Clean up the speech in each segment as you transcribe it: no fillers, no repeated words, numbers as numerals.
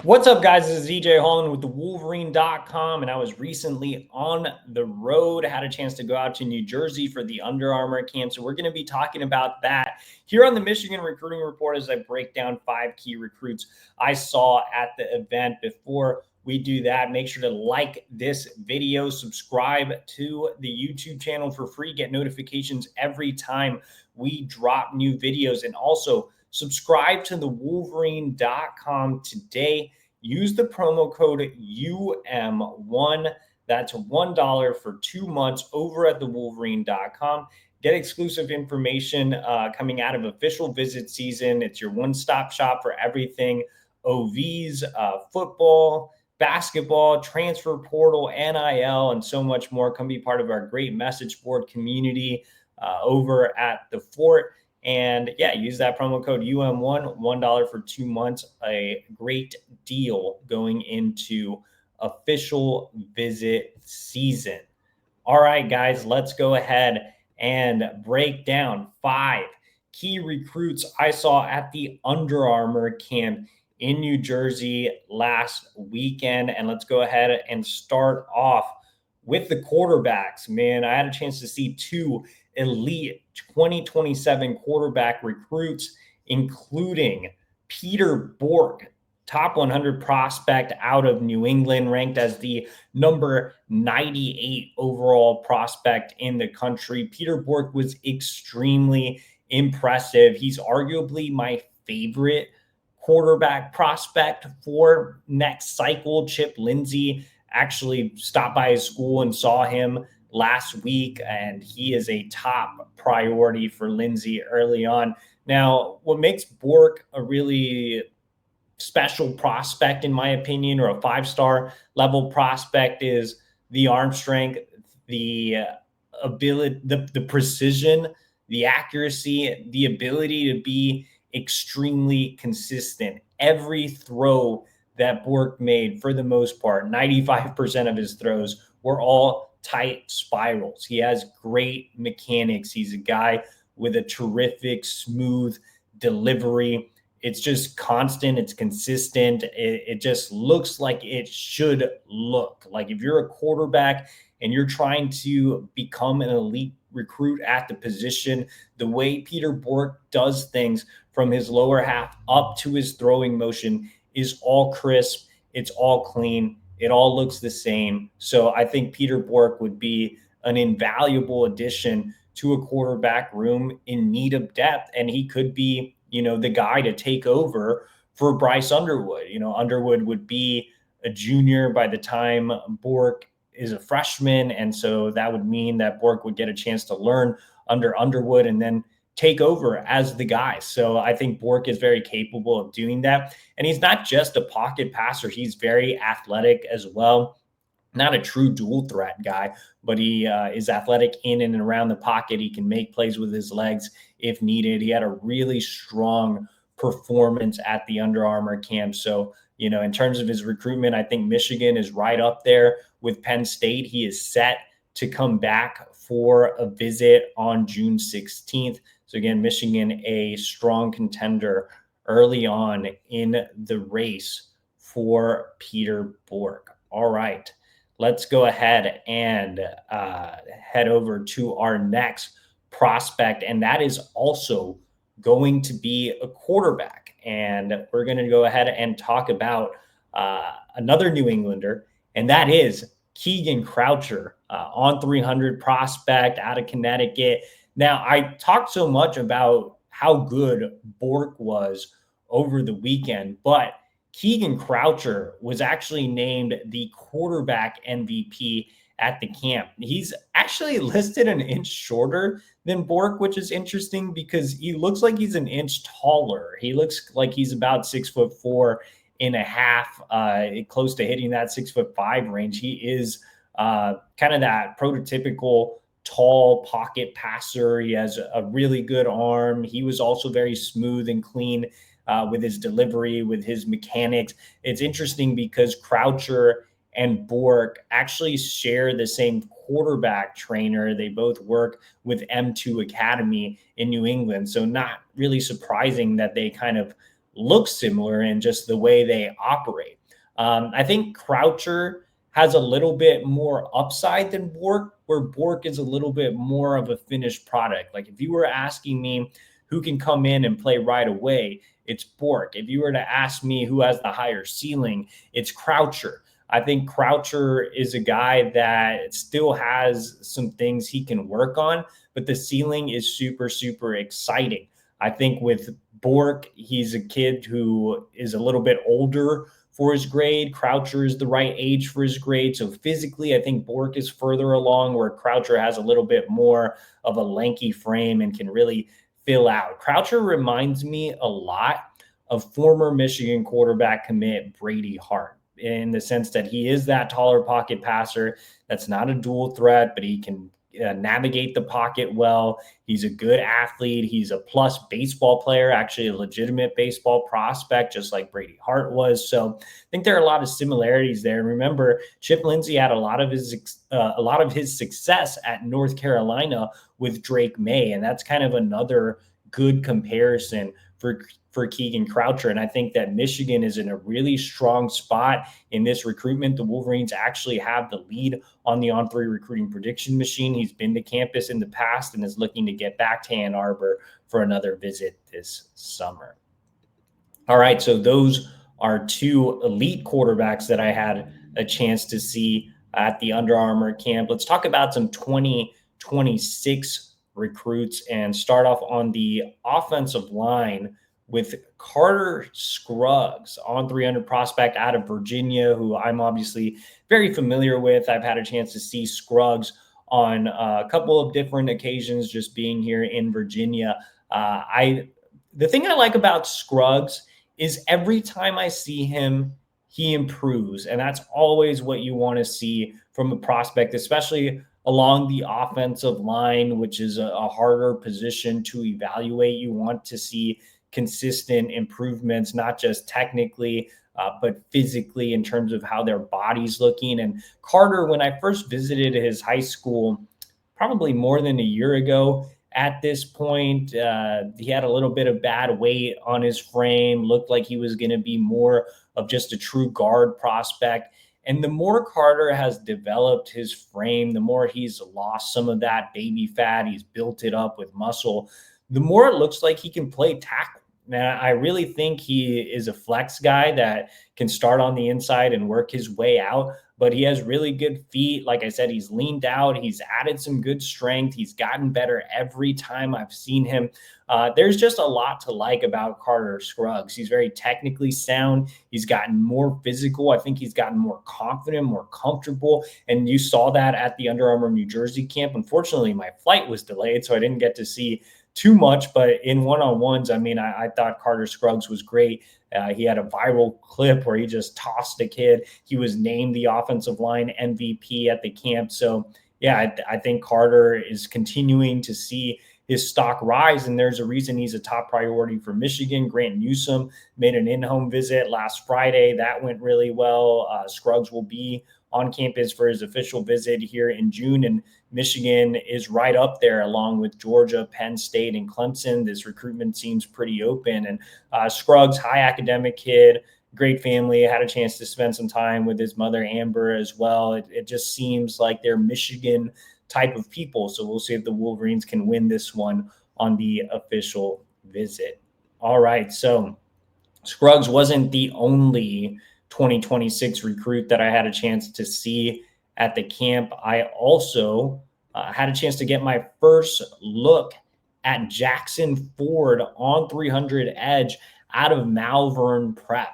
What's up, guys? This is EJ Holland with the Wolverine.com, and I was recently on the road. Had a chance to go out to New Jersey for the Under Armour camp, so we're going to be talking about that here on the Michigan Recruiting Report as I break down 5 key recruits I saw at the event. Before we do that, make sure to like this video, subscribe to the YouTube channel for free, get notifications every time we drop new videos, and also subscribe to the Wolverine.com today. Use the promo code UM1. That's $1 for 2 months over at the Wolverine.com. Get exclusive information coming out of official visit season. It's your one-stop shop for everything OVs, football, basketball, transfer portal, NIL, and so much more. Come be part of our great message board community over at the Fort. And yeah, use that promo code UM1, $1 for 2 months. A great deal going into official visit season. All right, guys, let's go ahead and break down 5 key recruits I saw at the Under Armour camp in New Jersey last weekend. And let's go ahead and start off with the quarterbacks. Man, I had a chance to see 2 elite 2027 quarterback recruits, including Peter Bourque, top 100 prospect out of New England, ranked as the number 98 overall prospect in the country. Peter Bourque was extremely impressive. He's arguably my favorite quarterback prospect for next cycle. Chip Lindsey actually stopped by his school and saw him last week, and he is a top priority for Lindsey early on. Now, what makes Bourque a really special prospect, in my opinion, or a 5-star level prospect, is the arm strength, the ability, the precision, the accuracy, the ability to be extremely consistent. Every throw that Bourque made, for the most part, 95% of his throws were all tight spirals. He has great mechanics. He's a guy with a terrific, smooth delivery. It's just constant. It's consistent. It just looks like it should look. Like if you're a quarterback and you're trying to become an elite recruit at the position, the way Peter Bourque does things from his lower half up to his throwing motion is all crisp. It's all clean. It all looks the same. So I think Peter Bourque would be an invaluable addition to a quarterback room in need of depth. And he could be, the guy to take over for Bryce Underwood. Underwood would be a junior by the time Bourque is a freshman. And so that would mean that Bourque would get a chance to learn under Underwood and then take over as the guy. So I think Bourque is very capable of doing that. And he's not just a pocket passer. He's very athletic as well. Not a true dual threat guy, but he is athletic in and around the pocket. He can make plays with his legs if needed. He had a really strong performance at the Under Armour camp. So, in terms of his recruitment, I think Michigan is right up there with Penn State. He is set to come back for a visit on June 16th. So again, Michigan, a strong contender early on in the race for Peter Bourque. All right, let's go ahead and head over to our next prospect, and that is also going to be a quarterback. And we're going to go ahead and talk about another New Englander, and that is Keegan Croucher, on 300 prospect out of Connecticut. Now, I talked so much about how good Bourque was over the weekend, but Keegan Croucher was actually named the quarterback MVP at the camp. He's actually listed an inch shorter than Bourque, which is interesting because he looks like he's an inch taller. He looks like he's about 6'4.5", close to hitting that 6'5" range. He is kind of that prototypical tall pocket passer. He has a really good arm. He was also very smooth and clean with his delivery, with his mechanics. It's interesting because Croucher and Bourque actually share the same quarterback trainer. They both work with M2 Academy in New England. So not really surprising that they kind of look similar in just the way they operate. I think Croucher has a little bit more upside than Bourque, where Bourque is a little bit more of a finished product. Like if you were asking me who can come in and play right away, it's Bourque. If you were to ask me who has the higher ceiling, it's Croucher. I think Croucher is a guy that still has some things he can work on, but the ceiling is super, super exciting. I think with Bourque, he's a kid who is a little bit older for his grade. Croucher is the right age for his grade. So physically, I think Bourque is further along, where Croucher has a little bit more of a lanky frame and can really fill out. Croucher reminds me a lot of former Michigan quarterback commit Brady Hart, in the sense that he is that taller pocket passer that's not a dual threat, but he can navigate the pocket well. He's a good athlete. He's a plus baseball player, actually a legitimate baseball prospect, just like Brady Hart was. So I think there are a lot of similarities there. And remember, Chip Lindsey had a lot of his success at North Carolina with Drake May, and that's kind of another good comparison for Keegan Croucher. And I think that Michigan is in a really strong spot in this recruitment. The Wolverines actually have the lead on the On3 recruiting prediction machine. He's been to campus in the past and is looking to get back to Ann Arbor for another visit this summer. All right, so those are two elite quarterbacks that I had a chance to see at the Under Armour camp. Let's talk about some 2026 recruits and start off on the offensive line with Carter Scruggs, on 300 prospect out of Virginia, who I'm obviously very familiar with. I've had a chance to see Scruggs on a couple of different occasions just being here in Virginia. The thing I like about Scruggs is every time I see him, he improves. And that's always what you want to see from a prospect, especially along the offensive line, which is a harder position to evaluate. You want to see consistent improvements, not just technically, but physically in terms of how their body's looking. And Carter, when I first visited his high school, probably more than a year ago at this point, he had a little bit of bad weight on his frame, looked like he was going to be more of just a true guard prospect. And the more Carter has developed his frame, the more he's lost some of that baby fat, he's built it up with muscle, the more it looks like he can play tackle. Now, I really think he is a flex guy that can start on the inside and work his way out, but he has really good feet. Like I said, he's leaned out. He's added some good strength. He's gotten better every time I've seen him. There's just a lot to like about Carter Scruggs. He's very technically sound. He's gotten more physical. I think he's gotten more confident, more comfortable. And you saw that at the Under Armour New Jersey camp. Unfortunately, my flight was delayed, so I didn't get to see too much, but in one-on-ones, I mean, I thought Carter Scruggs was great. He had a viral clip where he just tossed a kid. He was named the offensive line MVP at the camp. So yeah, I think Carter is continuing to see his stock rise, and there's a reason he's a top priority for Michigan. Grant Newsome made an in-home visit last Friday. That went really well. Scruggs will be on campus for his official visit here in June, and Michigan is right up there along with Georgia, Penn State, and Clemson. This recruitment seems pretty open, and Scruggs, high academic kid, great family. Had a chance to spend some time with his mother, Amber, as well. It just seems like they're Michigan type of people. So we'll see if the Wolverines can win this one on the official visit. All right. So Scruggs wasn't the only 2026 recruit that I had a chance to see at the camp. I also had a chance to get my first look at Jackson Ford on 300 edge out of Malvern Prep.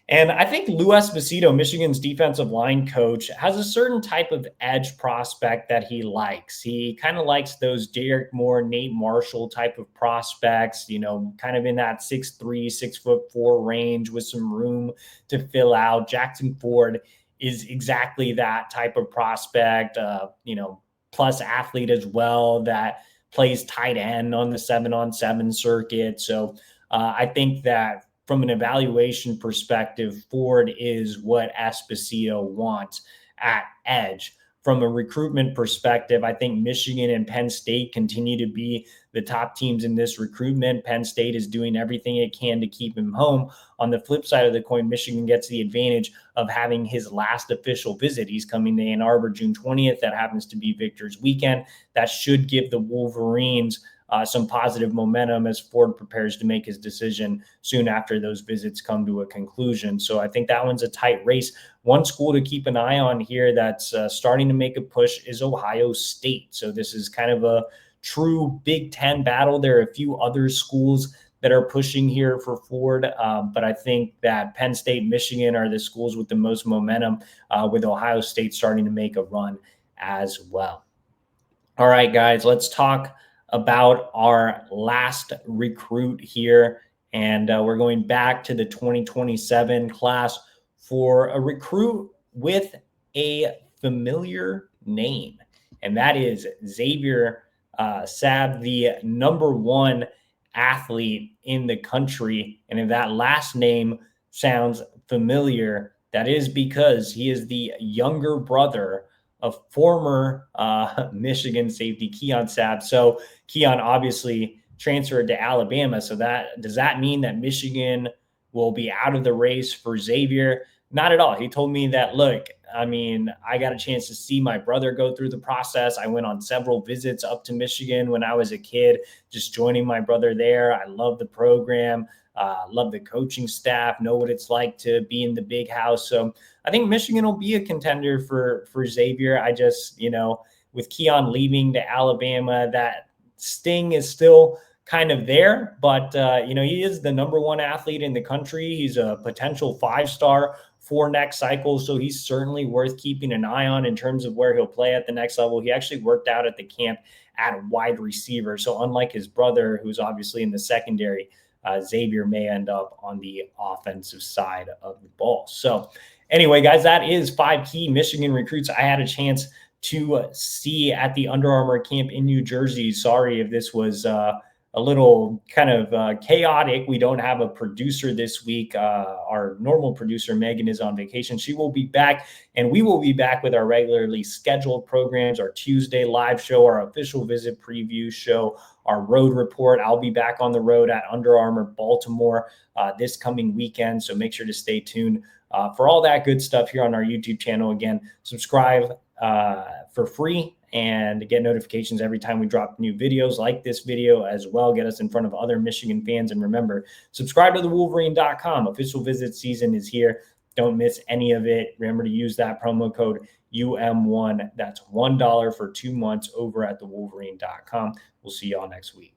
And I think Lou Esposito, Michigan's defensive line coach, has a certain type of edge prospect that he likes. He kind of likes those Derek Moore, Nate Marshall type of prospects, you know, kind of in that 6'3", 6'4" range with some room to fill out. Jackson Ford is exactly that type of prospect, you know, plus athlete as well, that plays tight end on the 7-on-7 circuit. So I think that from an evaluation perspective, Ford is what Esposito wants at edge. from a recruitment perspective, I think Michigan and Penn State continue to be the top teams in this recruitment. Penn State is doing everything it can to keep him home. On the flip side of the coin, Michigan gets the advantage of having his last official visit. He's coming to Ann Arbor June 20th. That happens to be Victor's weekend. That should give the Wolverines some positive momentum as Ford prepares to make his decision soon after those visits come to a conclusion. So I think that one's a tight race. One school to keep an eye on here that's starting to make a push is Ohio State. So this is kind of a true Big Ten battle. There are a few other schools that are pushing here for Ford, but I think that Penn State, Michigan are the schools with the most momentum, with Ohio State starting to make a run as well. All right, guys, let's talk about our last recruit here. And we're going back to the 2027 class for a recruit with a familiar name. And that is Xavier Sabb, the #1 athlete in the country. And if that last name sounds familiar, that is because he is the younger brother of former Michigan safety Keegan Sabb. So Keegan obviously transferred to Alabama. So does that mean that Michigan will be out of the race for Xavier? Not at all. He told me that, look, I mean, I got a chance to see my brother go through the process. I went on several visits up to Michigan when I was a kid, just joining my brother there. I love the program. Love the coaching staff, know what it's like to be in the big house. So I think Michigan will be a contender for Xavier. I just, with Keegan leaving to Alabama, that sting is still kind of there, but he is the #1 athlete in the country. He's a potential 5-star for next cycle. So he's certainly worth keeping an eye on in terms of where he'll play at the next level. He actually worked out at the camp at wide receiver. So unlike his brother, who's obviously in the secondary, Xavier may end up on the offensive side of the ball. So anyway, guys, that is 5 key Michigan recruits I had a chance to see at the Under Armour camp in New Jersey. Sorry if this was a little kind of chaotic. We don't have a producer this week. Our normal producer, Megan, is on vacation. She will be back, and we will be back with our regularly scheduled programs, our Tuesday live show, our official visit preview show, our road report. I'll be back on the road at Under Armour Baltimore this coming weekend, so make sure to stay tuned for all that good stuff here on our YouTube channel. Again, subscribe for free and get notifications every time we drop new videos like this video as well. Get us in front of other Michigan fans. And remember, subscribe to the Wolverine.com. Official visit season is here. Don't miss any of it. Remember to use that promo code UM1. That's $1 for 2 months over at the Wolverine.com. We'll see y'all next week.